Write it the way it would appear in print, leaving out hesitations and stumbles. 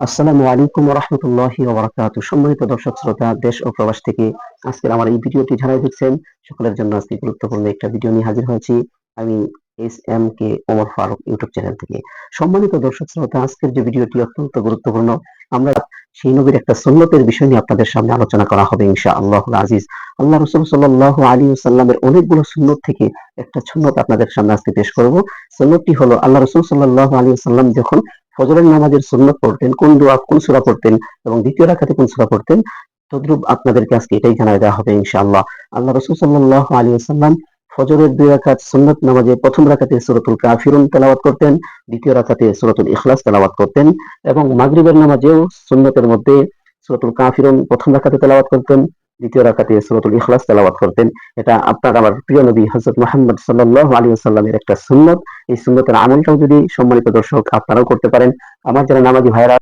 আসসালামু আলাইকুম ওয়া রাহমাতুল্লাহি ওয়া বারাকাতুহু। সম্মানিত দর্শক শ্রোতা দেশ ও প্রবাস থেকে আজকের আমার এই ভিডিওটি যারা দেখছেন সকলের জন্য আজকে গুরুত্বপূর্ণ একটা ভিডিও নিয়ে হাজির হয়েছি। আমি SMK Omar Faruk YouTube channel থেকে। সম্মানিত দর্শক শ্রোতা আজকের যে ভিডিওটি অত্যন্ত গুরুত্বপূর্ণ। আমরা সেই নবীর একটা সুন্নতের বিষয় নিয়ে আপনাদের সামনে আলোচনা করা হবে ইনশাআল্লাহুল আজিজ। আল্লাহ রাসূল সাল্লাল্লাহু আলাইহি ওয়াসাল্লামের অনেকগুলো সুন্নত থেকে একটা সুন্নত আপনাদের সামনে আজকে পেশ করব। সুন্নতটি হলো আল্লাহ রাসূল সাল্লাল্লাহু আলাইহি ওয়াসাল্লাম যখন ফজরের নামাজের সুন্নত পড়তেন, কোন দোয়া কোন সূরা পড়তেন এবং দ্বিতীয় রাকাতে কোন সূরা পড়তেন, তদ্রূপ আপনাদেরকে আজকে এটাই জানায় দেওয়া হবে ইনশাআল্লাহ। আল্লাহ রাসূল সাল্লাল্লাহু আলাইহি ওয়াসাল্লাম ফজরের 2 রাকাত সুন্নত নামাজে প্রথম রাকাতে সূরাতুল কাফিরুন তেলাওয়াত করতেন, দ্বিতীয় রাকাতে সূরাতুল ইখলাস তেলাওয়াত করতেন এবং মাগরিবের নামাজেও সুন্নতের মধ্যে সূরাতুল কাফিরুন প্রথম রাকাতে তেলাওয়াত করতেন, দ্বিতীয় রাকাতে সূরাতুল ইখলাস তেলাওয়াত করতেন। এটা আপনার আমার প্রিয় নবী হযরত মুহাম্মদ সাল্লাল্লাহু আলাইহি ওয়াসাল্লামের একটা সুন্নত। এই সুন্নতের আমলটাও যদি সম্মানিত দর্শক আপনারাও করতে পারেন, আমার যারা নামাজি ভাইরা